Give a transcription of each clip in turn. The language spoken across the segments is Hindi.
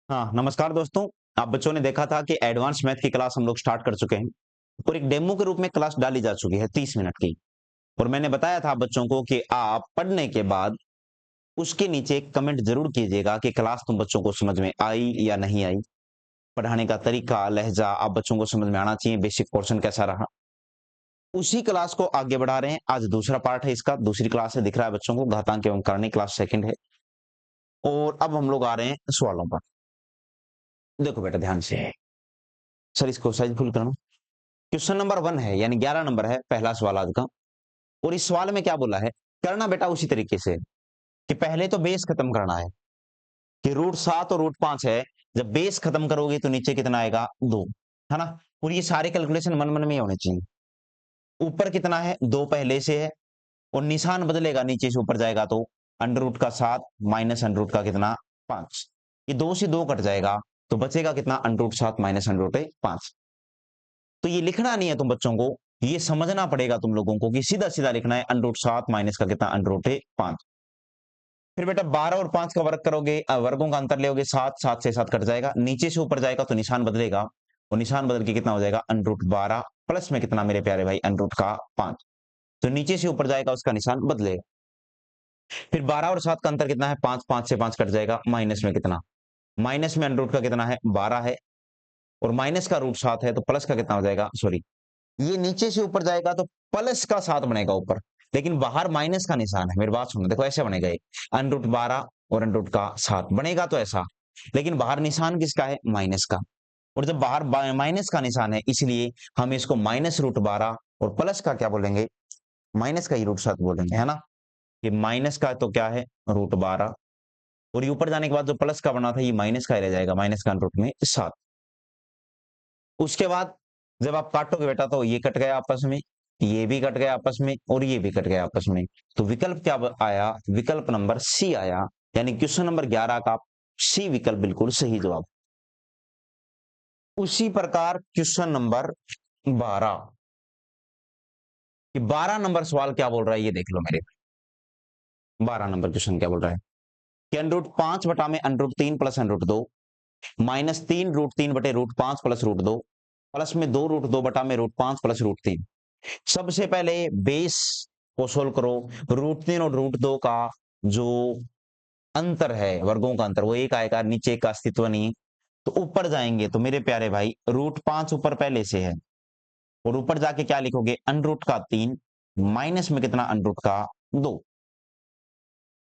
हाँ, नमस्कार दोस्तों। आप बच्चों ने देखा था कि एडवांस मैथ की क्लास हम लोग स्टार्ट कर चुके हैं और एक डेमो के रूप में क्लास डाली जा चुकी है 30 मिनट की। और मैंने बताया था आप बच्चों को कि आप पढ़ने के बाद उसके नीचे एक कमेंट ज़रूर कीजिएगा कि क्लास तुम बच्चों को समझ में आई या नहीं आई। पढ़ाने का तरीका, लहज़ा आप बच्चों को समझ में आना चाहिए, बेसिक पोर्शन कैसा रहा। उसी क्लास को आगे बढ़ा रहे हैं। आज दूसरा पार्ट है इसका, दूसरी क्लास है, दिख रहा है बच्चों को, घातांक एवं करणी क्लास सेकंड है। और अब हम लोग आ रहे हैं सवालों पर। देखो बेटा ध्यान से। सर इसको साइज़ फुल करना। क्वेश्चन नंबर 1 है, यानी 11 नंबर है, पहला सवाल आज का। और इस सवाल में क्या बोला है, करना बेटा उसी तरीके से कि पहले तो बेस खत्म करना है कि रूट 7 और रूट 5 है। जब बेस खत्म करोगे तो नीचे कितना आएगा, 2, है ना। और ये सारे कैलकुलेशन मन मन में ही होने चाहिए। ऊपर कितना है, 2 पहले से है और निशान बदलेगा, नीचे से ऊपर जाएगा तो अंडर रूट का 7 माइनस अंडर रूट का कितना, 5। ये 2 से 2 कट जाएगा तो बचेगा कितना, under root 7 minus under root 5। तो ये लिखना नहीं है तुम बच्चों को, ये समझना पड़ेगा तुम लोगों को कि सीधा-सीधा लिखना है, अंडर रूट 7 माइनस का कितना, अंडर रूट 5। फिर बेटा 12 और 5 का वर्ग करोगे, वर्गों का अंतर लोगे, 7, 7 से 7 कट जाएगा, नीचे से ऊपर जाएगा तो निशान बदलेगा और निशान बदल के कितना हो जाएगा, अंडर रूट 12 प्लस में कितना मेरे प्यारे भाई, अंडर रूट का 5। तो नीचे से ऊपर जाएगा उसका निशान बदलेगा। फिर 12 और 7 का अंतर कितना है, 5, 5 से 5 कट जाएगा, माइनस में कितना, माइनस में अंडर रूट का कितना है, 12 है और माइनस का रूट 7 है तो प्लस का कितना हो जाएगा, सॉरी, ये नीचे से ऊपर जाएगा तो प्लस का 7 बनेगा ऊपर, लेकिन बाहर माइनस का निशान है। मेरी बात सुनो, देखो ऐसे बनेगा ये, अंडर रूट 12 और अंडर रूट का 7 बनेगा तो ऐसा, लेकिन बाहर निशान किसका है, माइनस का। और जब बाहर माइनस का निशान है, इसलिए हम इसको माइनस रूट 12 और प्लस का क्या बोलेंगे, माइनस का ही रूट 7 बोलेंगे, है ना। ये माइनस का तो क्या है, रूट 12, और ये ऊपर जाने के बाद जो प्लस का बना था ये माइनस का ही रह जाएगा, माइनस का अंडर रूट में 7। उसके बाद जब आप काटोगे बेटा तो ये कट गया आपस में, ये भी कट गया आपस में और ये भी कट गया आपस में। तो विकल्प क्या आया, विकल्प नंबर सी आया, यानी क्वेश्चन नंबर 11 का सी विकल्प बिल्कुल सही जवाब। उसी प्रकार क्वेश्चन नंबर 12, कि 12 नंबर सवाल क्या बोल रहा है ये देख लो मेरे। 12 नंबर क्वेश्चन क्या बोल रहा है कि अंडर रूट 5 बटा में under root 3 plus under root 2 minus 3 root 3 बटे रूट 5 प्लस रूट 2 प्लस में 2 रूट 2 बटा में रूट 5 प्लस रूट 3। सबसे पहले बेस को सोल्व करो। रूट 3 और रूट 2 का जो अंतर है, वर्गों का अंतर, वो एक आएगा, नीचे का अस्तित्व नहीं। तो ऊपर जाएंगे तो मेरे प्यारे भाई रूट 5 ऊपर पहले से है और ऊपर जाके क्या लिखोगे, अंडर रूट का 3 माइनस में कितना, अंडर रूट का 2।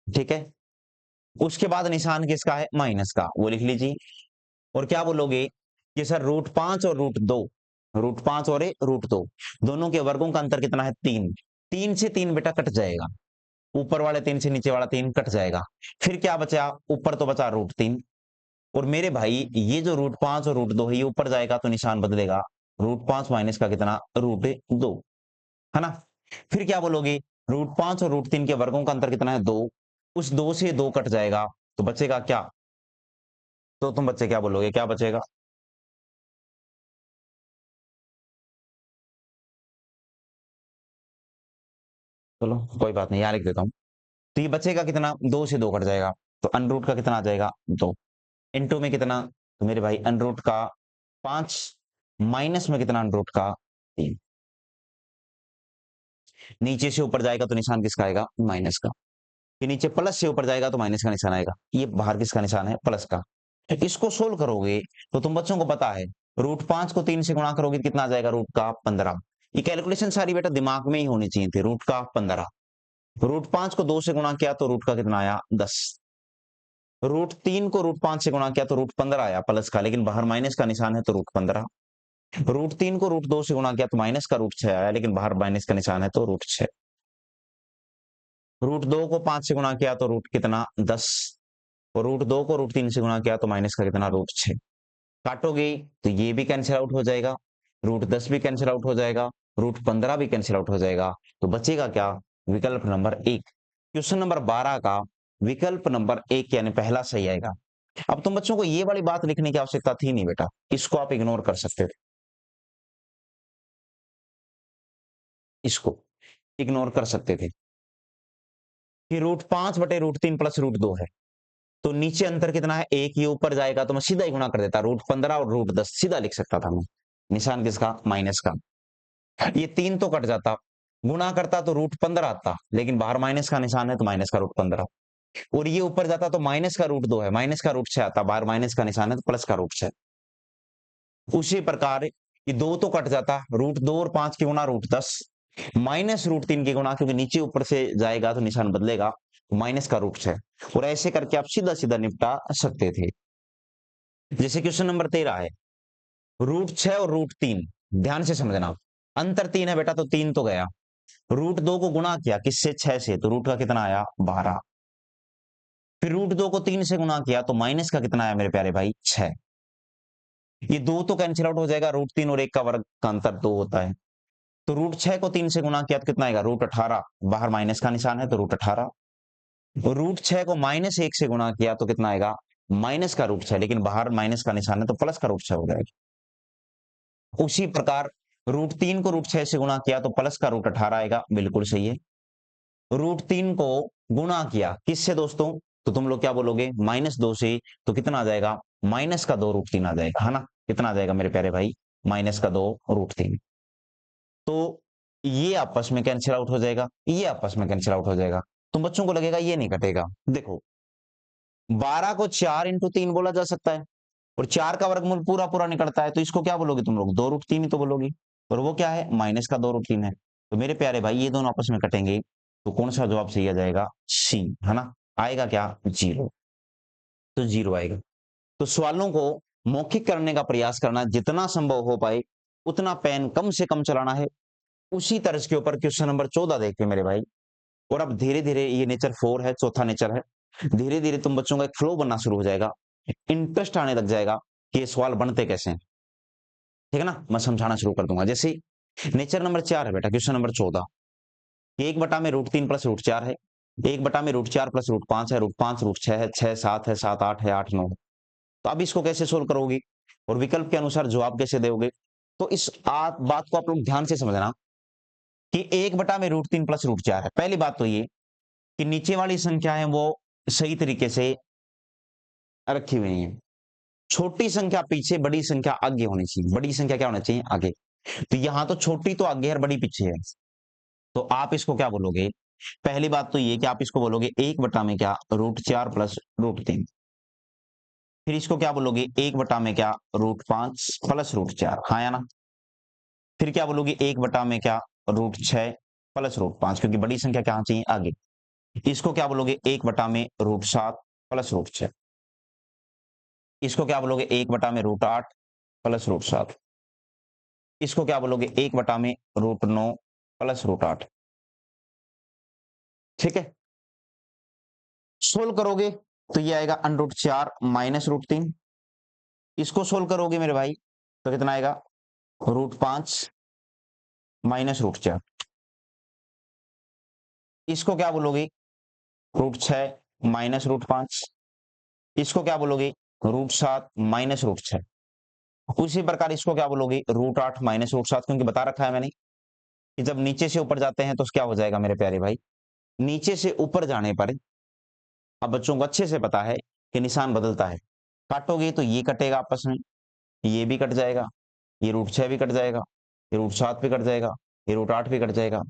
ठीक है, उसके बाद निशान किसका है, माइनस का, वो लिख लीजिए। और क्या बोलोगे कि सर रूट 5 और रूट 2, रूट 5 और रूट 2 दोनों के वर्गों का अंतर कितना है, 3। 3 से 3 बेटा कट जाएगा, ऊपर वाले 3 से नीचे वाला 3 कट जाएगा। फिर क्या बचा, ऊपर तो बचा रूट 3। और मेरे भाई ये जो रूट 5 और रूट 2 है ये ऊपर जाएगा तो निशान बदलेगा, रूट 5 माइनस का कितना, रूट 2, है ना। फिर क्या बोलोगे, रूट 5 और रूट 3 के वर्गों का अंतर कितना है, 2। उस 2 से 2 कट जाएगा तो बचेगा क्या, तो तुम बच्चे क्या बोलोगे, क्या बचेगा। चलो कोई बात नहीं, यहाँ लिख देता हूँ। तो ये बचेगा कितना, 2 से 2 कट जाएगा तो अंडर रूट का कितना आ जाएगा, 2। इनटू में कितना, तो मेरे भाई अंडर रूट का 5 माइनस में कितना, अंडर रूट का 3। नीचे से ऊपर जाएगा तो निशान किसका आएगा, माइनस का। कि नीचे प्लस से ऊपर जाएगा तो माइनस का निशान आएगा, ये बाहर किसका निशान है, प्लस का। इसको सोल्व करोगे तो तुम बच्चों को पता है, रूट 5 को 3 से गुणा करोगे तो कितना आ जाएगा, रूट का 15। ये कैलकुलेशन सारी बेटा दिमाग में ही होनी चाहिए थी, रूट का 15। रूट 5 को 2 से गुणा किया तो रूट का कितना आया, 10। रूट 3 को रूट 5 से गुणा किया तो रूट 15 आया प्लस का, लेकिन बाहर माइनस का निशान है तो रूट 15। रूट 3 को रूट 2 से गुणा किया तो माइनस का रूट 6 आया, लेकिन बाहर माइनस का निशान है तो रूट 6। रूट 2 को 5 से गुणा किया तो रूट कितना, 10। और रूट 2 को रूट 3 से गुणा किया तो माइनस का कितना, रूट 6। काटोगे तो ये भी कैंसिल आउट हो जाएगा, रूट 10 भी कैंसिल आउट हो जाएगा, रूट 15 भी कैंसिल आउट हो जाएगा। तो बचेगा क्या, विकल्प नंबर 1। क्वेश्चन नंबर 12 का विकल्प नंबर 1 यानी पहला सही आएगा। अब तुम बच्चों को ये वाली बात लिखने की आवश्यकता थी नहीं बेटा, इसको आप इग्नोर कर सकते थे, इसको इग्नोर कर सकते थे कि रूट 5 बटे रूट 3 प्लस रूट 2 है। तो नीचे अंतर कितना है, एक, ये ऊपर जाएगा तो मैं सीधा ही गुणा कर देता, √15 और √10 सीधा लिख सकता था मैं। निशान किसका, माइनस का। ये 3 तो कट जाता, गुणा करता तो √15 आता, लेकिन बाहर माइनस का निशान है तो माइनस का √15, और ये ऊपर जाता तो माइनस का √2 है, माइनस का √6 आता, बाहर माइनस का निशान है तो प्लस का √6। उसी प्रकार ये 2 तो कट जाता, √2 और 5 की गुणा √10, माइनस √3 की गुणा, क्योंकि नीचे ऊपर से जाएगा तो निशान बदलेगा, तो माइनस का √6, और ऐसे करके आप सीधा सीधा निपटा सकते थे। जैसे क्वेश्चन नंबर 13 है, √6 और √3, ध्यान से समझना, अंतर 3 है बेटा तो 3 तो गया, √2 को गुणा किया किससे, 6 से, तो रूट का कितना आया, 12, फिर √2 को 3 से गुणा किया तो माइनस का कितना आया मेरे प्यारे भाई, 6। ये 2 तो कैंसिल आउट हो जाएगा, √3 और 1 का वर्ग का अंतर 2 होता है, तो √6 को 3 से गुणा किया तो कितना आएगा, √18, बाहर माइनस का निशान है तो √18, √6 को -1 से गुणा किया तो कितना आएगा, माइनस का √6, लेकिन बाहर माइनस का निशान है तो प्लस का √6 हो जाएगा। उसी प्रकार √3 को √6 से गुणा किया तो प्लस का √18 आएगा, बिल्कुल सही है। √3 को गुणा किया किससे दोस्तों, तो तुम लोग क्या बोलोगे, -2 से, तो कितना आ जाएगा, माइनस का 2 √3 आ जाएगा, है ना, कितना आ जाएगा मेरे प्यारे भाई, माइनस का 2 √3। तो ये आपस में कैंसिल आउट हो जाएगा, ये आपस में कैंसिल आउट हो जाएगा, तुम बच्चों को लगेगा ये नहीं कटेगा। देखो 12 को 4 इंटू 3 बोला जा सकता है, और 4 का वर्गमूल पूरा पूरा निकलता है, तो इसको क्या बोलोगे तुम लोग, 2 √3 ही तो बोलोगे, और वो क्या है, माइनस का 2 √3 है। तो मेरे प्यारे भाई ये दोनों आपस में कटेंगे, तो कौन सा जवाब सही आ जाएगा, सी, है ना, आएगा क्या, 0, तो 0 आएगा। तो सवालों को मौखिक करने का प्रयास करना, जितना संभव हो पाए उतना पेन कम से कम चलाना है। उसी तर्ज के ऊपर क्वेश्चन नंबर 14 देखते मेरे भाई, और अब धीरे धीरे, ये नेचर 4 है, चौथा नेचर है, धीरे धीरे तुम बच्चों का एक फ्लो बनना शुरू हो जाएगा, इंटरेस्ट आने लग जाएगा कि ये सवाल बनते कैसे हैं, ठीक है ना, मैं समझाना शुरू कर दूंगा। जैसे नेचर नंबर 4 है बेटा, क्वेश्चन नंबर 14, 1 बटा में √3 प्लस √4 है, 1 बटा में √4 प्लस √5 है, √5 √6 है, 6 7 है, 7 8 है, 8 9। तो अब इसको कैसे सोल्व करोगे और विकल्प के अनुसार जवाब कैसे दोगे, तो इस बात को आप लोग ध्यान से समझना कि 1 बटा में √3 प्लस √4 है। पहली बात तो ये कि नीचे वाली संख्या है वो सही तरीके से रखी हुई है, छोटी संख्या पीछे, बड़ी संख्या आगे होनी चाहिए, बड़ी संख्या क्या होना चाहिए, आगे। तो यहां तो छोटी तो आगे है और बड़ी पीछे है, तो आप इसको क्या बोलोगे, पहली बात तो ये कि आप इसको बोलोगे 1 बटा में क्या, √4 प्लस √3, फिर इसको क्या बोलोगे, 1 बटा में क्या, √5 प्लस √4, हाँ या ना, फिर क्या बोलोगे, 1 बटा में क्या, √6 प्लस √5, क्योंकि बड़ी संख्या क्या चाहिए, आगे। इसको क्या बोलोगे, 1 बटा में √7 प्लस √6, इसको क्या बोलोगे, 1 बटा में √8 प्लस √7, इसको क्या बोलोगे, 1 बटा में √9 प्लस √8, ठीक है। सोल्व करोगे तो ये आएगा √4 माइनस √3, इसको सोल्व करोगे मेरे भाई तो कितना आएगा, √5 माइनस √4, इसको क्या बोलोगे, √6 माइनस √5, इसको क्या बोलोगे, √7 माइनस √6, उसी प्रकार इसको क्या बोलोगे, √8 माइनस √7, क्योंकि बता रखा है मैंने कि जब नीचे से ऊपर जाते हैं तो क्या हो जाएगा मेरे प्यारे भाई, नीचे से ऊपर जाने पर, अब बच्चों को अच्छे से पता है कि निशान बदलता है, काटोगे तो ये कटेगा आपस में, ये भी कट जाएगा, ये √6 भी कट जाएगा, ये √7 भी कट जाएगा, ये √8 भी कट जाएगा,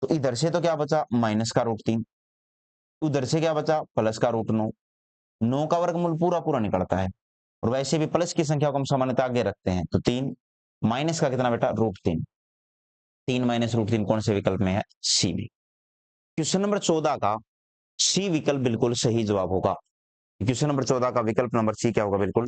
तो इधर से तो क्या बचा, माइनस का √3, उधर से क्या बचा, प्लस का √9, 9 का वर्गमूल पूरा पूरा निकलता है, और वैसे भी प्लस की संख्या को हम सामान्यतः आगे रखते हैं, तो 3 माइनस का कितना बेटा, √3, 3 माइनस √3 कौन से विकल्प में है, सी में। क्वेश्चन नंबर 14 का सी विकल्प बिल्कुल सही जवाब होगा। क्वेश्चन नंबर 14 का विकल्प नंबर सी क्या होगा, बिल्कुल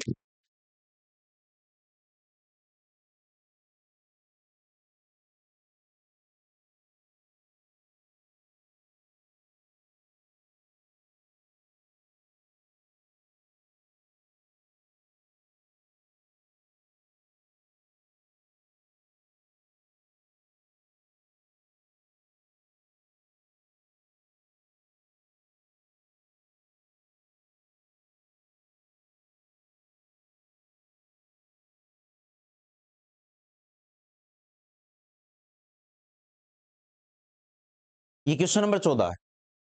ये क्वेश्चन नंबर 14 है,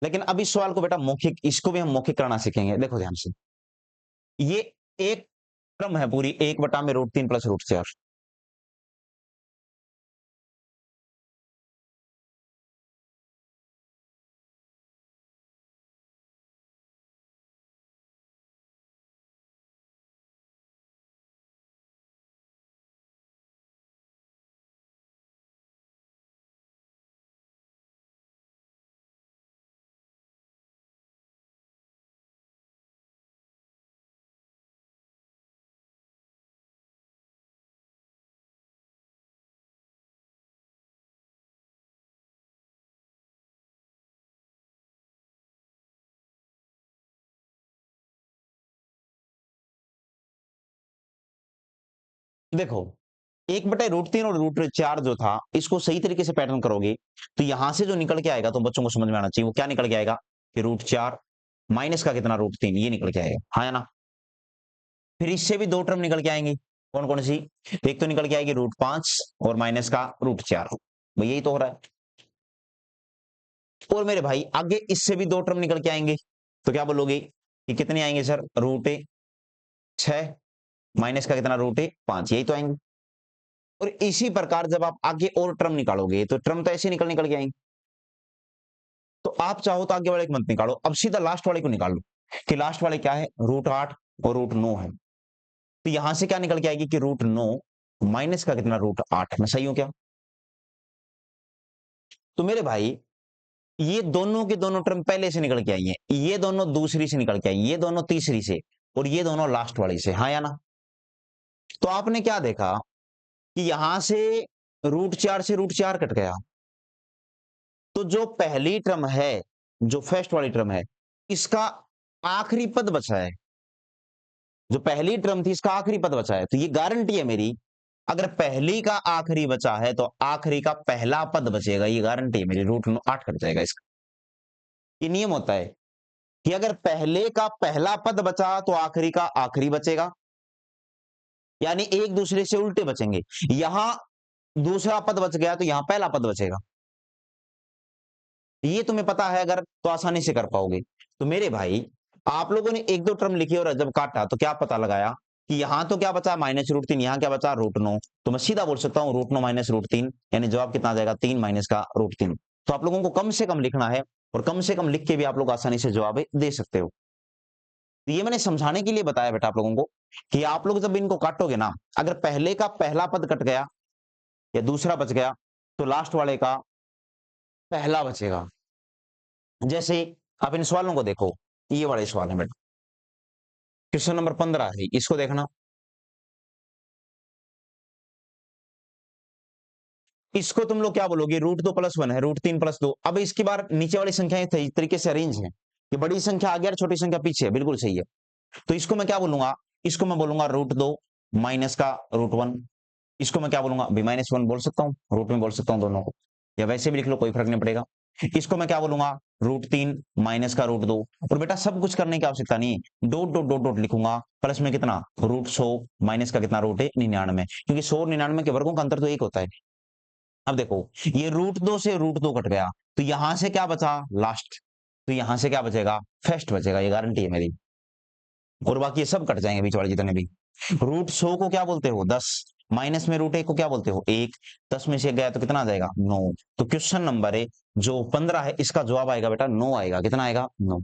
लेकिन अब इस सवाल को बेटा मौखिक, इसको भी हम मौखिक करना सीखेंगे। देखो ध्यान से, ये एक क्रम है पूरी 1/√3 प्लस √4। देखो 1/√3 और √4 जो था, इसको सही तरीके से पैटर्न करोगे तो यहां से जो निकल के आएगा तो बच्चों को समझ में आना चाहिए, वो क्या निकल के आएगा कि √4 माइनस का कितना √3, ये निकल के आएगा, हाँ या ना। फिर इससे भी दो टर्म निकल के आएंगी, कौन कौन सी? एक तो निकल के आएगी √5 और माइनस का √4, भाई यही तो हो रहा है। और मेरे भाई आगे इससे भी दो टर्म निकल के आएंगे, तो क्या बोलोगे कि कितने आएंगे सर? √6 माइनस का कितना? √5, यही तो आएंगे। और इसी प्रकार जब आप आगे और टर्म निकालोगे तो टर्म तो ऐसे निकल निकल के आएंगे। तो आप चाहो तो आगे वाले को मत निकालो, अब सीधा लास्ट वाले को निकाल लो कि लास्ट वाले क्या है? √8 और √9 है। तो यहां से क्या निकल के आएगी कि √9 माइनस का कितना? √8। मैं सही हूं क्या? तो मेरे भाई ये दोनों के दोनों टर्म पहले से निकल के आई है, ये दोनों दूसरी से निकल के आई, ये दोनों तीसरी से, और ये दोनों लास्ट वाली से, हाँ या ना। तो आपने क्या देखा कि यहां से √4 से √4 कट गया, तो जो पहली टर्म है, जो फर्स्ट वाली टर्म है, इसका आखिरी पद बचा है। जो पहली टर्म थी इसका आखिरी पद बचा है, तो ये गारंटी है मेरी, अगर पहली का आखिरी बचा है तो आखिरी का पहला पद बचेगा, ये गारंटी है मेरी। √8 कट जाएगा इसका। ये नियम होता है कि अगर पहले का पहला पद बचा तो आखिरी का आखिरी बचेगा, यानी एक दूसरे से उल्टे बचेंगे। यहां दूसरा पद बच गया तो यहां पहला पद बचेगा। ये तुम्हें पता है अगर, तो आसानी से कर पाओगे। तो मेरे भाई आप लोगों ने एक दो टर्म लिखी और जब काटा तो क्या पता लगाया कि यहां तो क्या बचा? -√3, यहां क्या बचा? √9। तो मैं सीधा बोल सकता हूं √9 माइनस √3, यानी जवाब कितना आ जाएगा? 3 माइनस का √3। तो आप लोगों को कम से कम लिखना है, और कम से कम लिख के भी आप लोग आसानी से जवाब दे सकते हो। तो ये मैंने समझाने के लिए बताया बेटा आप लोगों को कि आप लोग जब इनको काटोगे ना, अगर पहले का पहला पद कट गया या दूसरा बच गया तो लास्ट वाले का पहला बचेगा। जैसे आप इन सवालों को देखो, ये वाले सवाल है बेटा, क्वेश्चन नंबर 15 है, इसको देखना। इसको तुम लोग क्या बोलोगे? √2 + 1 है, √3 + 2। अब इसकी बार नीचे वाली संख्याएं सही तरीके से अरेंज है कि बड़ी संख्या आगे और छोटी संख्या पीछे है, बिल्कुल सही है। तो इसको मैं क्या बोलूंगा? इसको मैं बोलूंगा √2 माइनस का √1। इसको मैं क्या बोलूंगा? b-1 बोल सकता हूँ, रूट में बोल सकता हूँ दोनों को, या वैसे भी लिख लो, कोई फर्क नहीं पड़ेगा। इसको मैं क्या बोलूंगा? √3 माइनस का √2। और बेटा सब कुछ करने की आवश्यकता नहीं है, डॉट डॉट डॉट डॉट लिखूंगा, प्लस में कितना? √100 माइनस का कितना? √99, क्योंकि 100 और 99 के वर्गों का अंतर तो एक होता है। अब देखो ये √2 से √2 कट गया, तो यहां से क्या बचा? लास्ट। तो यहां से क्या बचेगा? फर्स्ट बचेगा, ये गारंटी है मेरी। और बाकी ये सब कट जाएंगे बीच वाले जितने भी। √100 को क्या बोलते हो? 10। माइनस में √1 को क्या बोलते हो? 1। 10 में से गया तो कितना आ जाएगा? 9। तो क्वेश्चन नंबर है जो 15 है, इसका जवाब आएगा बेटा 9 आएगा। कितना आएगा? 9।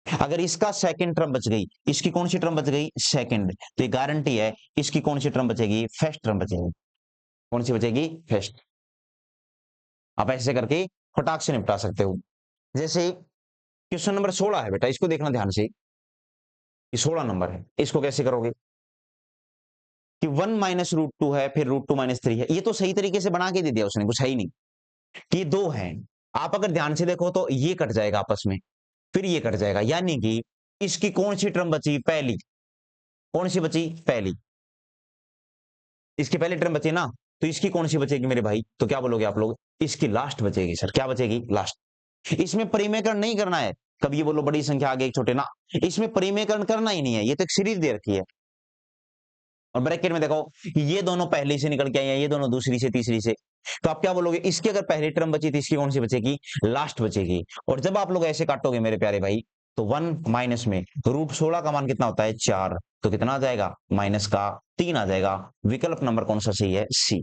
अगर इसका सेकंड टर्म बच गई, इसकी कौन सी टर्म बच गई? सेकंड, तो ये गारंटी है इसकी कौन सी टर्म बचेगी? फर्स्ट टर्म बचेगी। कौन सी बचेगी? फर्स्ट। आप ऐसे करके फटाक से निपटा सकते हो। जैसे क्वेश्चन नंबर 16 है बेटा, इसको देखना ध्यान से, ये 16 नंबर है। इसको कैसे करोगे कि 1 माइनस √2 है, फिर √2 माइनस 3 है। ये तो सही तरीके से बना के दे दिया उसने, कुछ है ही नहीं कि ये दो है। आप अगर ध्यान से देखो तो ये कट जाएगा आपस में, फिर ये कट जाएगा, यानी कि इसकी कौन सी टर्म बची? पहली। कौन सी बची? पहली। इसकी पहली टर्म बची ना, तो इसकी कौन सी बचेगी मेरे भाई? तो क्या बोलोगे आप लोग? इसकी लास्ट बचेगी सर। क्या बचेगी? लास्ट। इसमें परिमेयकरण नहीं करना है, कभी ये बोलो बड़ी संख्या आगे एक छोटे ना, इसमें परिमेयकरण करना ही नहीं है, ये तो एक सीरीज दे रखी है। और ब्रैकेट में देखो ये दोनों पहली से निकल के आई है, ये दोनों दूसरी से, तीसरी से। तो आप क्या बोलोगे, इसकी अगर पहली टर्म बची तो इसकी कौन सी बचेगी, लास्ट बचेगी। और जब आप लोग ऐसे काटोगे मेरे प्यारे भाई, तो 1 माइनस में √16 का मान कितना होता है, 4। तो कितना आ जाएगा, माइनस का 3 आ जाएगा। विकल्प नंबर कौन सा सही है, सी।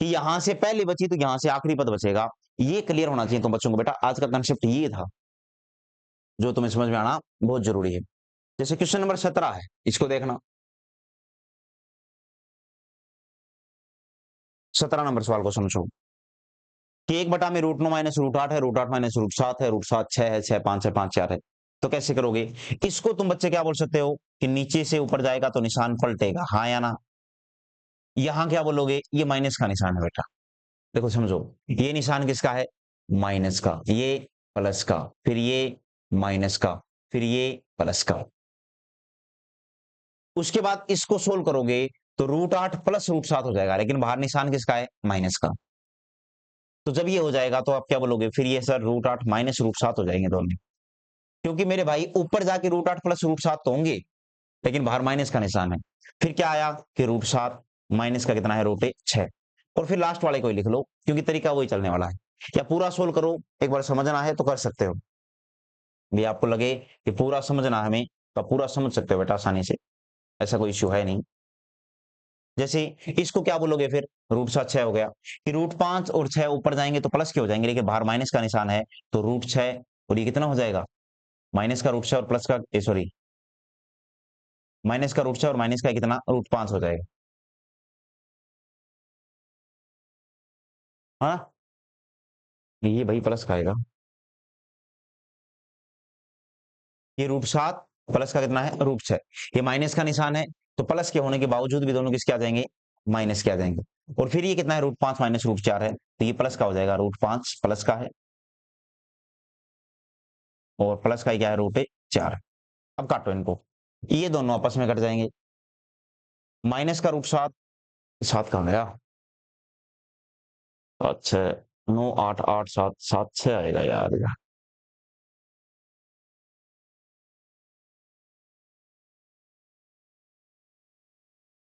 कि यहां से पहली बची तो यहां से आखिरी पद बचेगा। ये क्लियर होना चाहिए तो बच्चों को, बेटा आज का कंसेप्ट ये था जो तुम्हें समझ में आना बहुत जरूरी है। जैसे क्वेश्चन नंबर 17 है, इसको देखना। 17 नंबर सवाल को समझो कि 1 बटा में √9 माइनस √8 है, √8 माइनस √7 है, √7 6 है, 6 5 है, 5 4 है। तो कैसे करोगे इसको, तुम बच्चे क्या बोल सकते हो कि नीचे से ऊपर जाएगा तो निशान पलटेगा, हाँ या ना। यहां क्या बोलोगे, ये माइनस का निशान है बेटा। देखो समझो, ये निशान किसका है, माइनस का, ये प्लस का, फिर ये माइनस का, फिर ये प्लस का। उसके बाद इसको सोल्व करोगे तो √8 प्लस √7 हो जाएगा, लेकिन बाहर निशान किसका है, माइनस का। तो जब ये हो जाएगा तो आप क्या बोलोगे, फिर ये सर √8 माइनस √7 हो जाएंगे दोनों। क्योंकि मेरे भाई ऊपर जाके √8 प्लस √7 तो होंगे, लेकिन बाहर माइनस का निशान है। फिर क्या आया कि √7 माइनस का कितना है, √6। और फिर लास्ट वाले को ही लिख लो, क्योंकि तरीका वही चलने वाला है। क्या पूरा सोल्व करो, एक बार समझना है तो कर सकते हो। भी आपको लगे कि पूरा समझना है हमें, तो पूरा समझ सकते हो बेटा आसानी से, ऐसा कोई इश्यू है नहीं। जैसे इसको क्या बोलोगे फिर, √7 6 हो गया कि √5 और 6 ऊपर जाएंगे तो प्लस के हो जाएंगे, लेकिन बाहर माइनस का निशान है। तो √6 और ये कितना हो जाएगा, माइनस का √6 और प्लस का, सॉरी माइनस का √6 और माइनस का कितना, √5 हो जाएगा। हाँ, ये भाई प्लस का आएगा। ये √7 प्लस का कितना है, √6। ये माइनस का निशान है, तो प्लस के होने के बावजूद भी दोनों किसके आ जाएंगे, माइनस के आ जाएंगे। और फिर ये कितना है, √5 माइनस √4 है, तो ये प्लस का हो जाएगा, √5 प्लस का है और प्लस का ही क्या है, √4। अब काटो इनको, ये दोनों आपस में कट जाएंगे। माइनस का √7, 7 कहाँ गया, 7 6 9 8 8 7 7 6 आएगा यार।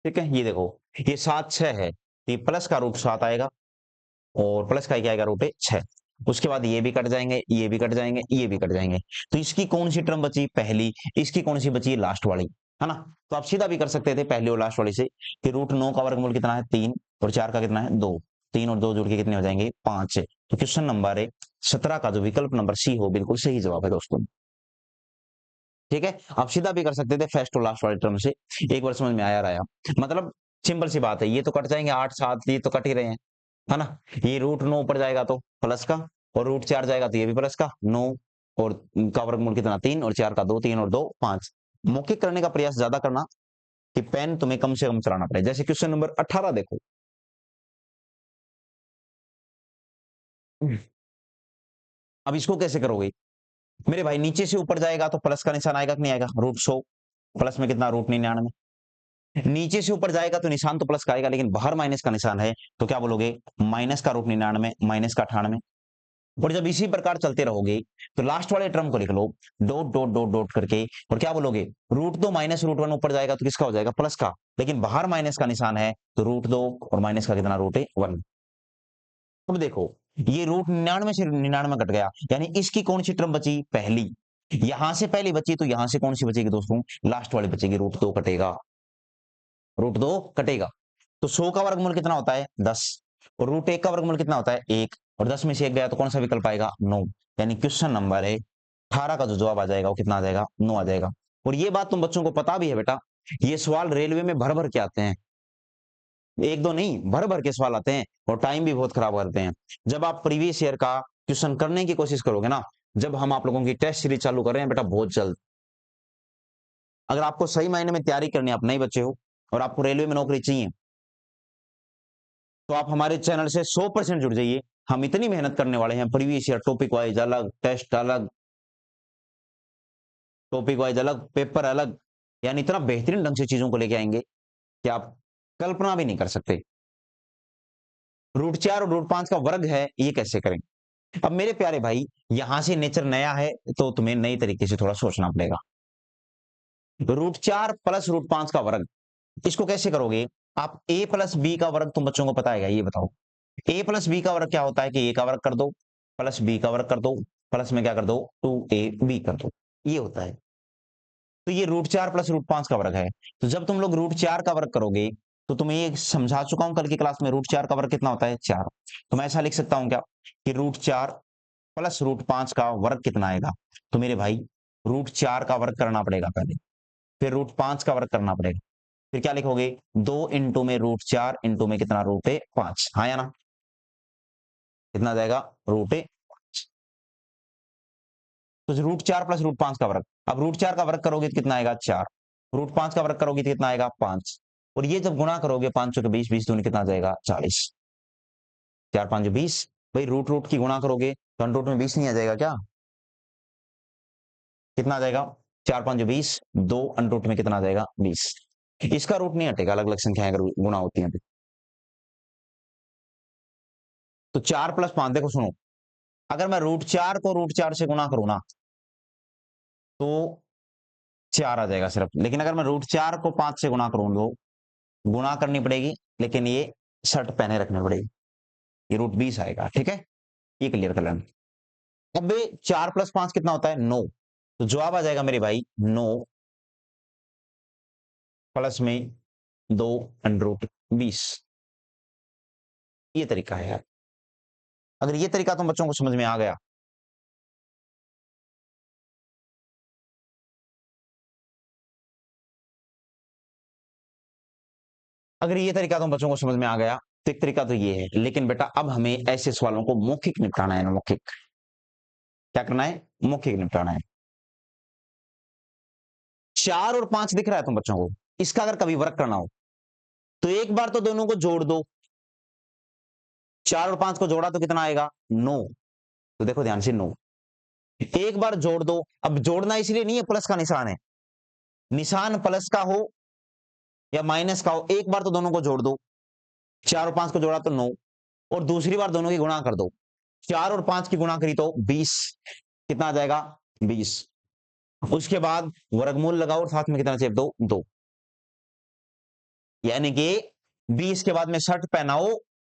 ठीक है, ये देखो ये 7 6 है, तो ये प्लस का √7 आएगा और प्लस का क्या आएगा, √6। उसके बाद ये भी कट जाएंगे, ये भी कट जाएंगे, ये भी कट जाएंगे। तो इसकी कौन सी टर्म बची, पहली। इसकी कौन सी बची, लास्ट वाली, है ना। तो आप सीधा भी कर सकते थे पहली और लास्ट वाली से कि √9 का वर्गमूल कितना है, 3 और 4 का कितना है, 2। 3 और 2 जुड़ के कितने हो जाएंगे, 5। तो क्वेश्चन नंबर 17 का जो विकल्प नंबर सी हो, बिल्कुल सही जवाब है दोस्तों। ठीक है, आप सीधा भी कर सकते थे फर्स्ट और लास्ट वाली टर्म से। एक बार समझ में आया रहा, मतलब सिंपल सी बात है, ये तो कट जाएंगे 8 7, ये तो कट ही रहे हैं, है ना। ये √9 ऊपर जाएगा तो प्लस का, और √4 जाएगा तो ये भी प्लस का, 9 और का वर्गमूल कितना, 3 और 4 का 2, 3 और 2 5। मौखिक करने का प्रयास ज्यादा करना कि पेन तुम्हें कम से कम चलाना पड़े। जैसे क्वेश्चन नंबर 18 देखो। अब इसको कैसे करोगे मेरे भाई, नीचे से ऊपर जाएगा तो प्लस का निशान आएगा कि नहीं आएगा, √100 प्लस में कितना, √99। नीचे से ऊपर जाएगा तो निशान तो प्लस का आएगा, लेकिन बाहर माइनस का निशान है, तो क्या बोलोगे, माइनस का √99 माइनस का 98। और जब इसी प्रकार चलते रहोगे तो लास्ट वाले टर्म को लिख लो, डॉट डॉट डॉट डॉट करके, और क्या बोलोगे, √2 माइनस √1 ऊपर जाएगा तो किसका हो जाएगा, प्लस का, लेकिन बाहर माइनस का निशान है, तो √2 और माइनस का कितना, √1। अब देखो ये √99 से 99 कट गया, यानी इसकी कौन सी टर्म बची, पहली। यहां से पहली बची तो यहां से कौन सी बचेगी दोस्तों, लास्ट वाली बचेगी, √2 कटेगा, √2 कटेगा। तो 100 का वर्गमूल कितना होता है, 10। और √1 का वर्गमूल कितना होता है, 1। और 10 में से 1 गया तो कौन सा विकल्प आएगा, 9। यानी क्वेश्चन नंबर 18 का जो जवाब आ जाएगा वो कितना आ जाएगा, 9 आ जाएगा। और ये बात तुम बच्चों को पता भी है बेटा, ये सवाल रेलवे में भर भर के आते हैं, एक दो नहीं, भर भर के सवाल आते हैं, और टाइम भी बहुत खराब करते हैं। जब आप प्रीवियस ईयर का क्वेश्चन करने की कोशिश करोगे ना, जब हम आप लोगों की टेस्ट सीरीज चालू कर रहे हैं बेटा बहुत जल्द, अगर आपको सही मायने में तैयारी करनी है, आप नए बच्चे हो और आपको रेलवे में नौकरी चाहिए, तो आप हमारे चैनल से 100% जुड़ जाइए। हम इतनी मेहनत करने वाले हैं, प्रीवियस ईयर टॉपिक वाइज अलग, टेस्ट अलग, टॉपिक वाइज अलग, पेपर अलग, यानी इतना बेहतरीन ढंग से चीजों को लेके आएंगे कि आप कल्पना भी नहीं कर सकते। √4 और √5 का वर्ग है, ये कैसे करें। अब मेरे प्यारे भाई, यहां से नेचर नया है तो तुम्हें नई तरीके से थोड़ा सोचना पड़ेगा। √4 प्लस √5 का वर्ग, इसको कैसे करोगे आप? a प्लस बी का वर्ग तुम बच्चों को पता है, ये बताओ। a प्लस बी का वर्ग क्या होता है कि a का वर्ग कर दो प्लस b का वर्ग कर दो प्लस में क्या कर दो 2ab कर दो, ये होता है। तो ये √4 प्लस √5 का वर्ग है। तो जब तुम लोग √4 का वर्ग करोगे तो तुम्हें ये समझा चुका हूं कल की क्लास में, √4 का वर्ग कितना होता है 4। तो मैं ऐसा लिख सकता हूं क्या कि √4 प्लस √5 का वर्ग कितना आएगा? तो मेरे भाई √4 का वर्ग करना पड़ेगा पहले, फिर √5 का वर्ग करना पड़ेगा, फिर क्या लिखोगे 2 इंटू में √4 इंटू में कितना √5, हाँ या ना? कितना आ जाएगा √5। तो √4 प्लस √5 का वर्ग, अब √4 का वर्ग करोगे तो कितना आएगा 4, √5 का वर्ग करोगे तो कितना आएगा 5, और ये जब गुणा करोगे 5 के 20, 20 दूनी कितना आ जाएगा 40, 4 5 20। भाई रूट रूट की गुणा करोगे तो अंडर रूट में 20 नहीं आ जाएगा क्या? कितना आ जाएगा 4 5 20, 2 अंडर रूट में कितना आ जाएगा 20। इसका रूट नहीं हटेगा, अलग अलग संख्याएं अगर गुणा होती हैं तो 4 प्लस 5, देखो सुनो, अगर मैं √4 को √4 से गुणा करूं ना तो 4 आ जाएगा सिर्फ, लेकिन अगर मैं √4 को 5 से गुणा करूं तो गुणा करनी पड़ेगी, लेकिन ये शर्त पहने रखनी पड़ेगी, ये √20 आएगा, ठीक है? ये क्लियर कर लेना। अब 4 प्लस 5 कितना होता है 9, तो जवाब आ जाएगा मेरे भाई 9 प्लस में 2 √20। ये तरीका है यार, अगर ये तरीका तुम बच्चों को समझ में आ गया अगर ये तरीका तुम बच्चों को समझ में आ गया तो एक तरीका तो ये है, लेकिन बेटा अब हमें ऐसे सवालों को मौखिक निपटाना है ना, मौखिक क्या करना है, मौखिक निपटाना है। 4 और 5 दिख रहा है तुम बच्चों को, इसका अगर कभी वर्क करना हो तो एक बार तो दोनों को जोड़ दो, 4 और 5 को जोड़ा तो कितना आएगा 9, तो देखो ध्यान से 9, एक बार जोड़ दो। अब जोड़ना इसलिए नहीं है प्लस का निशान है, निशान प्लस का हो या माइनस का हो, एक बार तो दोनों को जोड़ दो, 4 और 5 को जोड़ा तो 9, और दूसरी बार दोनों की गुणा कर दो, 4 और 5 की गुणा करी तो 20, कितना आ जाएगा 20। उसके बाद वर्गमूल लगाओ और साथ में कितना चेप दो 2, यानी कि 20 के बाद में शर्ट पहनाओ,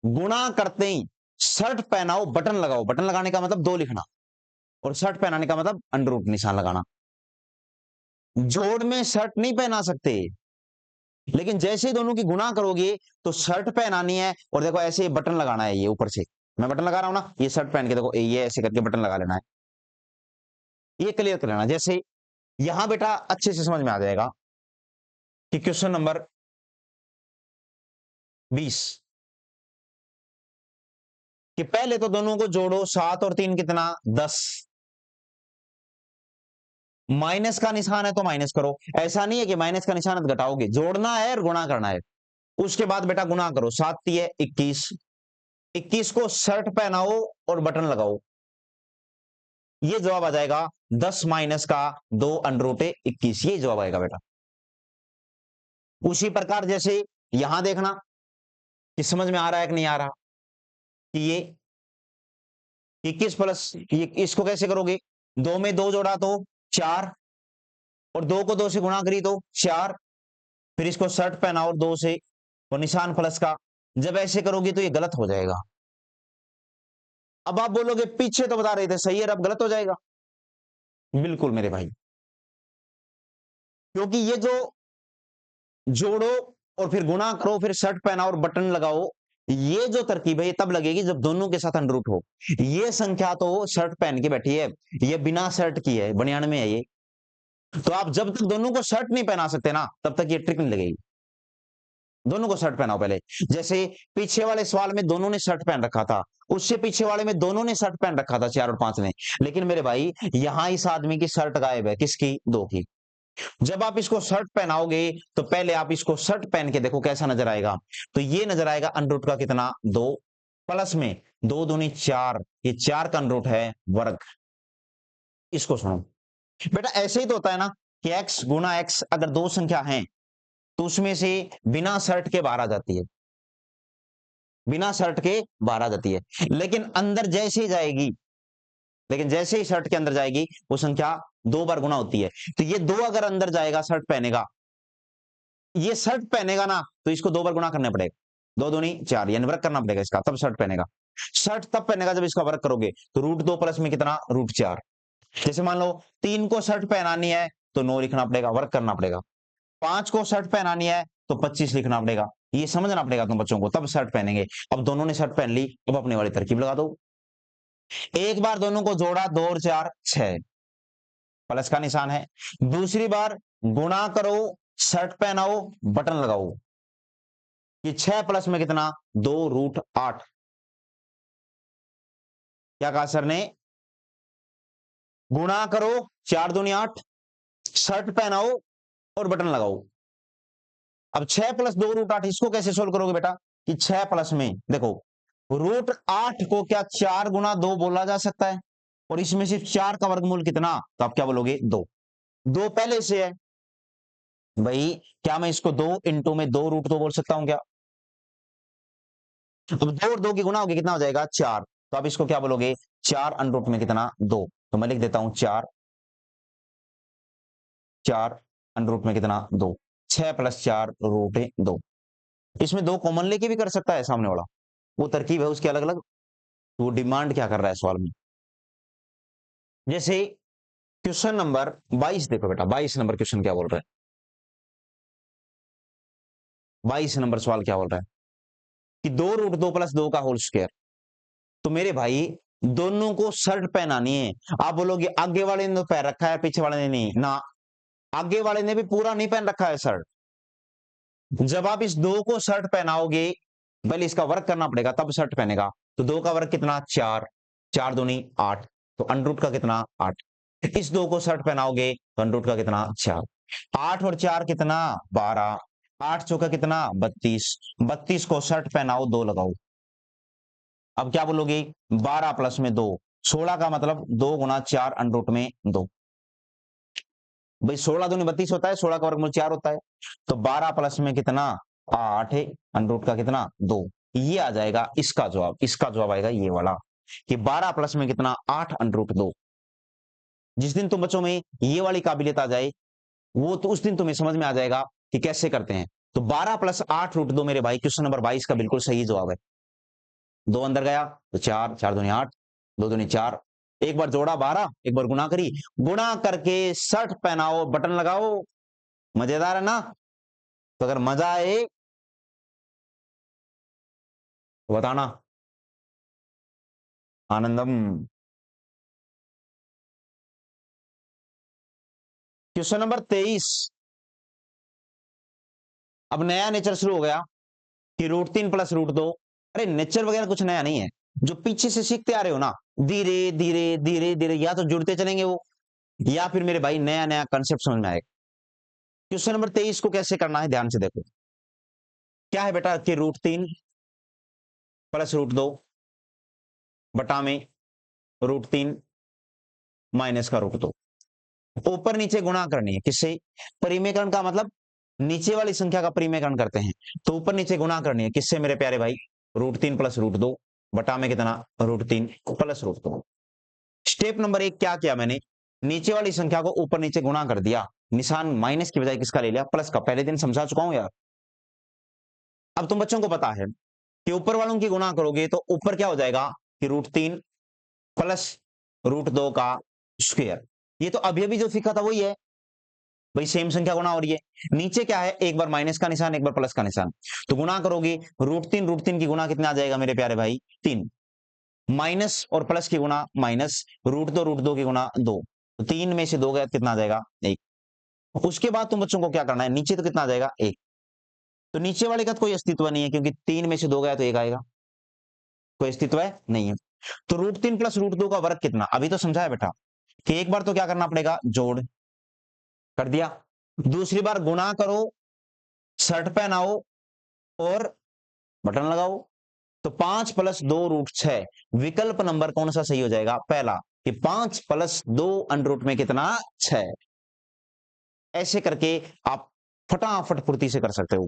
गुणा करते ही शर्ट पहनाओ बटन लगाओ, बटन लगाने का मतलब 2 लिखना, और शर्ट पहनाने का मतलब अंडर रूट निशान लगाना। जोड़ में शर्ट नहीं पहना सकते, लेकिन जैसे ही दोनों की गुणा करोगे तो शर्ट पहनानी है, और देखो ऐसे बटन लगाना है, ये ऊपर से मैं बटन लगा रहा हूं ना, ये शर्ट पहन के देखो ये ऐसे करके बटन लगा लेना है, ये क्लियर कर लेना। जैसे यहां बेटा अच्छे से समझ में आ जाएगा कि क्वेश्चन नंबर 20 कि पहले तो दोनों को जोड़ो, 7 और 3 कितना 10, माइनस का निशान है तो माइनस करो, ऐसा नहीं है कि माइनस का निशान घटाओगे, जोड़ना है और गुणा करना है। उसके बाद बेटा गुणा करो, 7 3 21, 21 को शर्ट पहनाओ और बटन लगाओ, ये जवाब आ जाएगा 10 माइनस का 2 अंडर रूट 21, ये जवाब आएगा बेटा। उसी प्रकार जैसे यहां देखना कि समझ में आ रहा है कि नहीं आ रहा, कि ये 21 प्लस ये इसको कैसे करोगे, 2 में 2 जोड़ा तो 4, और 2 को 2 से गुणा करी तो 4, फिर इसको शर्ट पहना और 2 से, और निशान प्लस का, जब ऐसे करोगे तो ये गलत हो जाएगा। अब आप बोलोगे पीछे तो बता रहे थे सही है, अब गलत हो जाएगा। बिल्कुल मेरे भाई, क्योंकि ये जो जोड़ो और फिर गुणा करो फिर शर्ट पहनाओ और बटन लगाओ, ये जो तरकीब है ये तब लगेगी जब दोनों के साथ अंडर रूट हो। ये संख्या तो शर्ट पहन के बैठी है, ये बिना शर्ट की है, 92 में है ये, तो आप जब तक दोनों को शर्ट नहीं पहना सकते ना तब तक ये ट्रिक नहीं लगेगी। दोनों को शर्ट पहनाओ पहले, जैसे पीछे वाले सवाल में दोनों ने शर्ट पहन रखा था, उससे पीछे वाले में दोनों ने शर्ट पहन रखा था 4 और 5 ने, लेकिन मेरे भाई यहां इस आदमी की शर्ट गायब है, किसकी 2 की। जब आप इसको शर्ट पहनाओगे तो पहले आप इसको शर्ट पहन के देखो कैसा नजर आएगा, तो ये नजर आएगा अंडर रूट का कितना 2, प्लस में 2 दूनी 4, ये 4 का अंडर रूट है वर्ग। इसको सुनो बेटा, ऐसे ही तो होता है ना कि x गुना x अगर 2 संख्या हैं तो उसमें से बिना शर्ट के बाहर आ जाती है, बिना शर्ट के बाहर आ जाती है, लेकिन अंदर जैसे ही जाएगी, लेकिन जैसे ही शर्ट के अंदर जाएगी वो संख्या 2 बार गुना होती है। तो ये 2 अगर अंदर जाएगा शर्ट पहनेगा ये शर्ट पहनेगा ना तो इसको 2 बार गुणा करना पड़ेगा, 2 दूनी 4 यानी वर्ग करना पड़ेगा इसका, तब शर्ट पहनेगा। शर्ट तब पहनेगा जब इसका वर्ग करोगे, तो √2 प्लस में कितना √4। जैसे मान लो 3 को शर्ट पहनानी है तो 9 लिखना पड़ेगा, वर्ग करना पड़ेगा। 5 को शर्ट पहनानी है तो 25 लिखना पड़ेगा। ये समझना पड़ेगा तुम बच्चों को, तब शर्ट पहनेंगे। अब दोनों ने शर्ट पहन ली, अब अपने वाली तरकीब लगा दो। एक बार दोनों को जोड़ा, 2 और 4 6, प्लस का निशान है। दूसरी बार गुणा करो, शर्ट पहनाओ, बटन लगाओ। ये 6 प्लस में कितना 2√8। क्या कहा सर ने? गुणा करो, 4 दूनी 8, शर्ट पहनाओ और बटन लगाओ। अब 6 प्लस 2√8 इसको कैसे सोल्व करोगे बेटा? कि 6 प्लस में देखो, √8 को क्या 4 गुना 2 बोला जा सकता है, और इसमें सिर्फ 4 का वर्गमूल कितना, तो आप क्या बोलोगे 2। 2 पहले से है भाई, क्या मैं इसको 2 इंटू में 2√2 बोल सकता हूं क्या? अब 2 और 2 की गुना होगी, कितना हो जाएगा 4। तो आप इसको क्या बोलोगे 4 अंडरूट में कितना 2। तो मैं लिख देता हूं 4 अंडरूट में कितना 2। 6 प्लस 4√2। इसमें 2 कॉमन लेके भी कर सकता है सामने वाला, वो तरकीब है उसकी अलग अलग। वो डिमांड क्या कर रहा है सवाल में। जैसे क्वेश्चन नंबर 22 देखो बेटा, 22 नंबर क्वेश्चन क्या बोल रहा है, 22 नंबर सवाल क्या बोल रहा है कि 2√2 प्लस 2 का होल स्क्वायर। तो मेरे भाई दोनों को शर्ट पहनानी है। आप बोलोगे आगे वाले ने तो पहन रखा है, पीछे वाले ने नहीं ना, आगे वाले ने भी पूरा नहीं पहन रखा है शर्ट। जब आप इस 2 को शर्ट पहनाओगे, पहले इसका वर्क करना पड़ेगा तब शर्ट पहनेगा। तो 2 का वर्ग कितना 4, 4 दूनी 8, तो अंडरूट का कितना 8। इस 2 को शर्ट पहनाओगे तो अंडरूट का कितना 4। 8 और 4 कितना 12, 8 चौका कितना 32, 32 को शर्ट पहनाओ 2 लगाओ। अब क्या बोलोगे 12 प्लस में 2, 16 का मतलब 2 गुना 4 अंडरूट में 2। भाई 16 दूनी 32 होता है, 16 का वर्गमूल 4 होता है। तो 12 प्लस में कितना 8 है, अंडरूट का कितना 2। ये आ जाएगा इसका जवाब, इसका जवाब आएगा ये वाला कि 12 प्लस में कितना 8 अंडरूट 2। जिस दिन तुम बच्चों में ये वाली काबिलियत आ जाए, वो तो उस दिन तुम्हें समझ में आ जाएगा कि कैसे करते हैं। तो 12 प्लस 8√2 मेरे भाई क्वेश्चन नंबर 22 का बिल्कुल सही जवाब है। 2 अंदर गया तो 4, 4 दूनी 8, 2 दूनी 4, एक बार जोड़ा 12, एक बार गुणा करी, गुणा करके शर्ट पहनाओ, बटन लगाओ। मजेदार है ना? तो अगर मजा आए तो बताना। आनंदम। Question number 23। अब नया नेचर शुरू हो गया कि √3 प्लस √2। अरे नेचर वगैरह कुछ नया नहीं है, जो पीछे से सीखते आ रहे हो ना, धीरे धीरे धीरे धीरे या तो जुड़ते चलेंगे वो, या फिर मेरे भाई नया नया कंसेप्ट समझ में आएगा। क्वेश्चन नंबर 23 को कैसे करना है ध्यान से देखो। क्या है बेटा कि √3 प्लस √2 बटा में √3 माइनस का √2। ऊपर नीचे गुणा करनी है, किससे? परिमेयकरण का मतलब नीचे वाली संख्या का परिमेयकरण करते हैं, तो ऊपर नीचे गुणा करनी है किससे मेरे प्यारे भाई? √3 प्लस √2 बटा में कितना √3 प्लस √2। स्टेप नंबर 1 क्या किया मैंने, नीचे वाली संख्या को ऊपर नीचे गुणा कर दिया, निशान माइनस की बजाय किसका ले लिया? प्लस का। पहले दिन समझा चुका हूं यार। अब तुम बच्चों को पता है कि ऊपर वालों की गुणा करोगे तो ऊपर क्या हो जाएगा कि √3 प्लस √2 का स्क्वायर। ये तो अभी अभी जो सीखा था वही है भाई, सेम संख्या गुणा हो रही है। नीचे क्या है, एक बार माइनस का निशान, एक बार प्लस का निशान। तो गुणा करोगे √3 की गुणा कितना आ जाएगा मेरे प्यारे भाई 3, माइनस और प्लस की गुणा माइनस, √2 की गुणा 2। तो 3 में से 2 गया कितना आ जाएगा 1। उसके बाद तुम बच्चों को क्या करना है, नीचे तो कितना आ जाएगा 1। तो नीचे वाले का तो कोई अस्तित्व नहीं है, क्योंकि 3 में से 2 गया तो 1 आएगा, कोई अस्तित्व है नहीं है। तो √3 प्लस √2 का वर्ग कितना, अभी तो समझा है बेटा कि एक बार तो क्या करना पड़ेगा, जोड़ कर दिया, दूसरी बार गुणा करो, शर्ट पहनाओ और बटन लगाओ। तो 5 प्लस 2√6, विकल्प नंबर कौन सा सही हो जाएगा? पहला, कि 5 प्लस 2 अंडरूट में कितना 6। ऐसे करके आप फटाफट फुर्ती से कर सकते हो।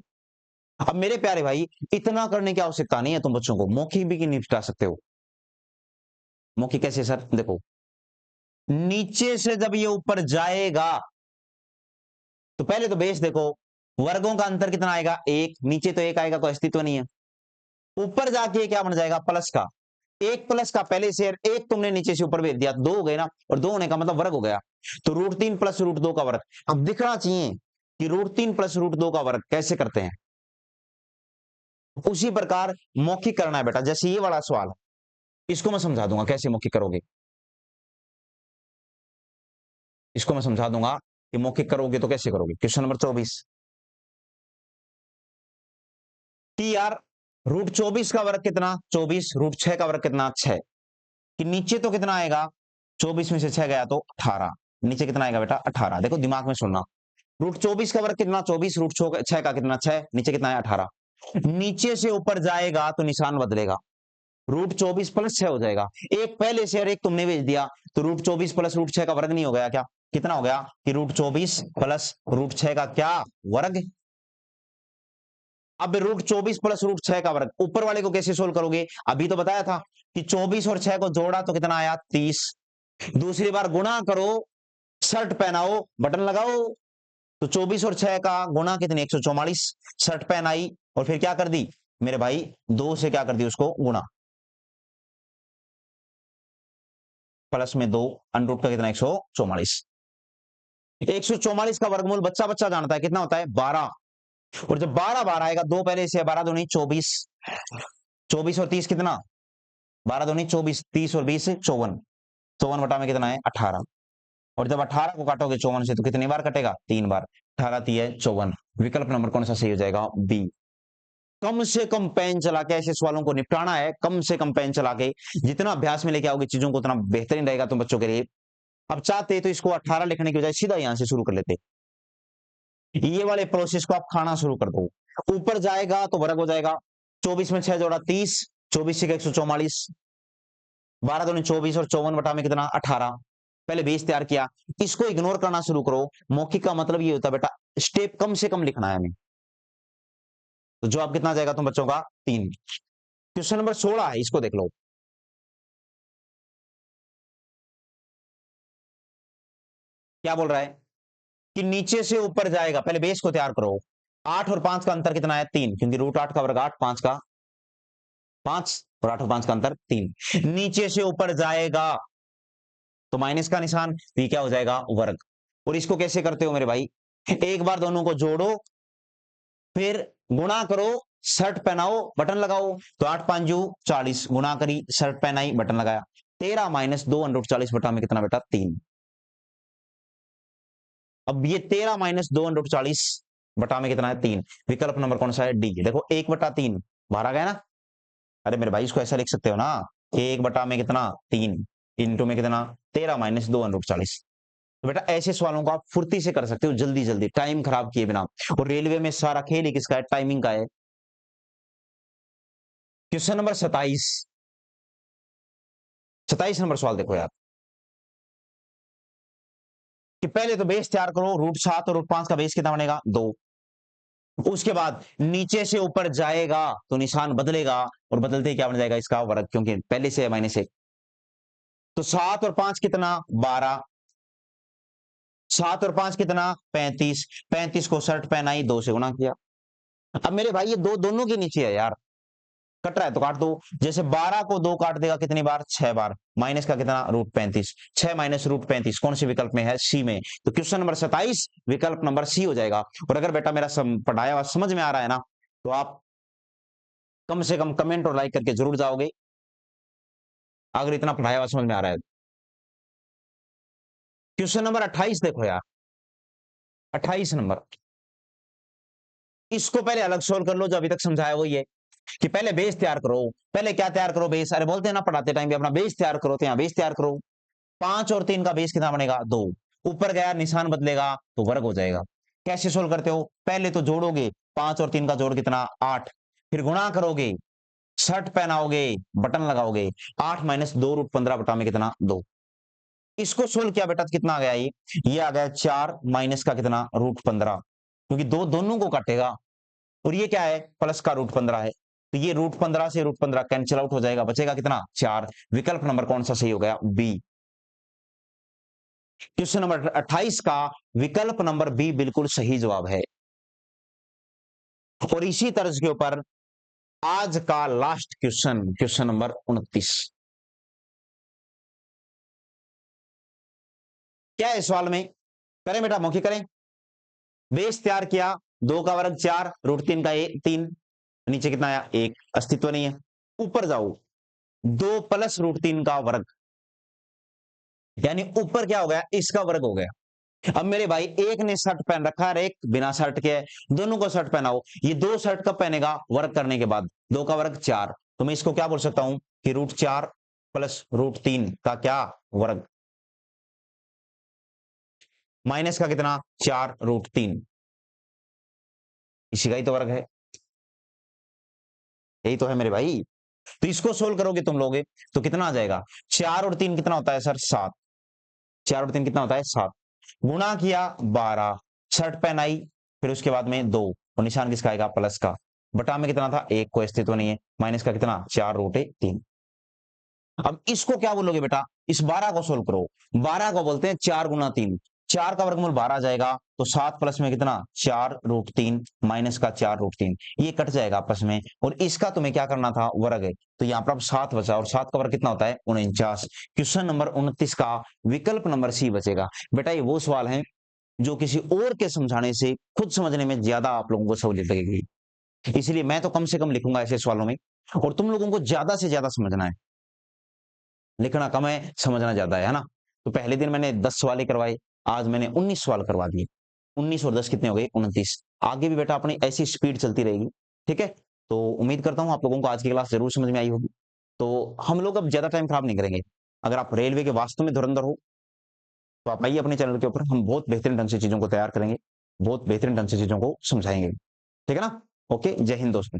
अब मेरे प्यारे भाई इतना करने की आवश्यकता नहीं है, तुम बच्चों को मौखिक भी निपटा सकते हो। मौखिक कैसे सर? देखो, नीचे से जब ये ऊपर जाएगा तो पहले तो बेस देखो, वर्गों का अंतर कितना आएगा, एक। नीचे तो एक आएगा, कोई अस्तित्व नहीं है। ऊपर जाके क्या बन जाएगा, प्लस का। एक प्लस का पहले से एक तुमने नीचे से ऊपर भेज दिया, दो हो गए ना, और दो होने का मतलब वर्ग हो गया। तो √3 प्लस √2 का वर्ग। अब दिखना चाहिए कि √3 प्लस √2 का वर्ग कैसे करते हैं। उसी प्रकार मौखिक करना है बेटा, जैसे ये वाला सवाल, इसको मैं समझा दूंगा कैसे मौखिक करोगे। इसको मैं समझा दूंगा कि मौखिक करोगे तो कैसे करोगे। क्वेश्चन नंबर 24, टी आर √24 का वर्ग कितना, 24, √6 का वर्ग कितना, 6। कि नीचे तो कितना आएगा, 24 में से 6 गया तो 18। नीचे कितना आएगा बेटा, 18। देखो दिमाग में सुनना, √24 का वर्ग कितना, 24, √6 का कितना, 6। नीचे कितना है, 18। नीचे से ऊपर जाएगा तो निशान बदलेगा, √24 प्लस 6 हो जाएगा। एक पहले से और एक तुमने भेज दिया, तो √24 प्लस √6 का वर्ग नहीं हो गया क्या। कितना हो गया कि √24 प्लस √6 का क्या, वर्ग। अब √24 प्लस √6 का वर्ग, ऊपर वाले को कैसे सोल्व करोगे, अभी तो बताया था कि 24 और 6 को जोड़ा तो कितना आया, 30। दूसरी बार गुणा करो, शर्ट पहनाओ, बटन लगाओ। तो 24 और 6 का गुणा कितनी, 144। शर्ट पहनाई और फिर क्या कर दी मेरे भाई, 2 से क्या कर दी उसको गुणा, प्लस में 2, √ का कितना, 144। 144 का वर्गमूल बच्चा बच्चा जानता है कितना होता है, 12। और जब 12 बार आएगा, दो पहले से 12 दूनी 24, 24 और 30 कितना, 12 दूनी 24, 30 और 20 54, 54 बटा में कितना है, 18। और जब 18 को काटोगे 54 से तो कितनी बार कटेगा, 3 बार। 18 3 54। विकल्प नंबर कौन सा सही हो जाएगा, बी। कम से कम पेन चला के ऐसे सवालों को निपटाना है, कम से कम पेन चला के। जितना अभ्यास में लेके आओगे चीजों को, उतना बेहतरीन रहेगा तुम बच्चों के लिए। अब चाहते तो इसको 18 लिखने की बजाय सीधा यहां से शुरू कर लेते, ये वाले प्रोसेस को आप खाना शुरू कर दो। ऊपर जाएगा तो वर्ग हो जाएगा, 24 में 6 जोड़ा 30, 24 से 144, 12 दूनी 24 और 54 बटा में कितना, 18। पहले बेस तैयार किया, इसको इग्नोर करना शुरू करो। मौखिक का मतलब ये होता है बेटा, स्टेप कम से कम लिखना है हमें। तो जवाब कितना आ जाएगा तुम बच्चों का, 3। क्वेश्चन नंबर 16 है, इसको देख लो। क्या बोल रहा है कि नीचे से ऊपर जाएगा, पहले बेस को तैयार करो। 8 और 5 का अंतर कितना है, 3, क्योंकि √8 का वर्ग 8, 5 का 5, और 8 और 5 का अंतर 3। नीचे से ऊपर जाएगा तो माइनस का निशान, तो ये क्या हो जाएगा, वर्ग। और इसको कैसे करते हो मेरे भाई, एक बार दोनों को जोड़ो, फिर गुणा करो, शर्ट पहनाओ, बटन लगाओ। तो 8 5 40, गुणा करी, शर्ट पहनाई, बटन लगाया। 13 - 2 √40 बटा में कितना बेटा, 3। अब ये 13 - 2 √40 बटा में कितना है, 3। विकल्प नंबर कौन सा है, डी। देखो 1/3 बाहर आ गया ना। अरे मेरे भाई इसको ऐसा लिख सकते हो ना, 1 बटा में कितना, 3, इंटू में कितना, 13 - 2 √40। तो बेटा ऐसे सवालों को आप फुर्ती से कर सकते हो, जल्दी जल्दी, टाइम खराब किए बिना। और रेलवे में सारा खेल ही किसका है, टाइमिंग का है। क्वेश्चन नंबर 27, 27 नंबर सवाल देखो यार, कि पहले तो बेस तैयार करो, √7 और √5 का बेस कितना बनेगा, 2। उसके बाद नीचे से ऊपर जाएगा तो निशान बदलेगा, और बदलते ही क्या बन जाएगा, इसका वर्ग, क्योंकि पहले से है -1। तो 7 और 5 कितना, 12, 7 और 5 कितना, 35, 35 को शर्ट पहनाई, 2 से गुणा किया। अब मेरे भाई ये दो दोनों के नीचे है यार, कट रहा है तो काट दो। जैसे 12 को 2 काट देगा कितनी बार, 6 बार। माइनस का कितना, √35। 6 - √35 कौन से विकल्प में है, सी में। तो क्वेश्चन नंबर 27 विकल्प नंबर सी हो जाएगा। और अगर बेटा मेरा पढ़ाया हुआ समझ में आ रहा है ना, तो आप कम से कम कमेंट और लाइक करके जरूर जाओगे, अगर इतना पढ़ाया हुआ समझ में आ रहा है। क्वेश्चन नंबर 28 देखो यार, 28 नंबर, इसको पहले अलग सोल्व कर लो, जो अभी तक समझाया वही है। कि पहले बेस तैयार करो। पहले क्या तैयार करो, बेस। अरे बोलते हैं ना पढ़ाते टाइम भी, अपना बेस तैयार करो, तो यहाँ बेस तैयार करो। 5 और 3 का बेस कितना बनेगा, 2। ऊपर गया निशान बदलेगा तो वर्ग हो जाएगा। कैसे सोल्व करते हो, पहले तो जोड़ोगे, 5 और 3 का जोड़ कितना, 8। फिर गुणा करोगे, शर्ट पहनाओगे, बटन लगाओगे। 8 - 2 √15 बटा में कितना, 2। इसको सोल्व किया बेटा तो कितना आ गया, ये आ गया 4 माइनस का कितना, √15, क्योंकि दो दोनों को काटेगा। और ये क्या है, प्लस का √15 है। तो ये √15 से √15 कैंसिल आउट हो जाएगा, बचेगा कितना, 4। विकल्प नंबर कौन सा सही हो गया, बी। क्वेश्चन नंबर 28 का विकल्प नंबर बी बिल्कुल सही जवाब है। और इसी तर्ज के ऊपर आज का लास्ट क्वेश्चन, क्वेश्चन नंबर 29। क्या है इस सवाल में? करें बेटा, मौखिक करें। बेस तैयार किया, 2 का वर्ग 4, √3 का 3, नीचे कितना आया? 1, अस्तित्व नहीं है। ऊपर जाओ, 2 प्लस √3 का वर्ग, यानी ऊपर क्या हो गया? इसका वर्ग हो गया। अब मेरे भाई, एक ने शर्ट पहन रखा है, एक बिना शर्ट के है, दोनों को शर्ट पहनाओ। ये 2 शर्ट कब पहनेगा? वर्ग करने के बाद। 2 का वर्ग 4, तो मैं इसको क्या बोल सकता हूं कि √4 प्लस √3 का क्या? वर्ग, माइनस का कितना? 4√3, इसी का ही तो वर्ग है। यही तो है मेरे भाई। तो इसको सोल्व करोगे तुम लोगे तो कितना आ जाएगा? 4 और 3 कितना होता है सर? 7। 4 और 3 कितना होता है? 7। गुणा किया 12, शर्ट पहनाई, फिर उसके बाद में 2, और निशान किसका आएगा? प्लस का। बटा में कितना था? 1, को अस्तित्व नहीं है। माइनस का कितना? 4√3। अब इसको क्या बोलोगे बेटा? इस 12 को सोल्व करो। 12 को बोलते हैं 4 गुना 3, 4 का वर्गमूल 12 जाएगा, तो 7 प्लस में कितना? 4√3 माइनस का 4√3, ये कट जाएगा आपस में, और इसका तुम्हें क्या करना था? वर्ग है। तो यहाँ पर अब 7 बचा, और 7 का वर्ग कितना होता है? 49। क्वेश्चन नंबर 29 का विकल्प नंबर सी बचेगा। बेटा ये वो सवाल है जो किसी और के समझाने से खुद समझने में ज्यादा आप लोगों को सहूलियत लगेगी, इसलिए मैं तो कम से कम लिखूंगा ऐसे सवालों में, और तुम लोगों को ज्यादा से ज्यादा समझना है। लिखना कम है, समझना ज्यादा है ना? तो पहले दिन मैंने 10 सवाल ही करवाए, आज मैंने 19 सवाल करवा दिए। 19 और 10 कितने हो गए? 29। आगे भी बेटा अपनी ऐसी स्पीड चलती रहेगी, ठीक है? तो उम्मीद करता हूं आप लोगों को आज की क्लास जरूर समझ में आई होगी। तो हम लोग अब ज्यादा टाइम खराब नहीं करेंगे। अगर आप रेलवे के वास्तव में धुरंधर हो तो आप आइए अपने चैनल के ऊपर, हम बहुत बेहतरीन ढंग से चीजों को तैयार करेंगे, बहुत बेहतरीन ढंग से चीजों को समझाएंगे, ठीक है ना? ओके, जय हिंद दोस्तों।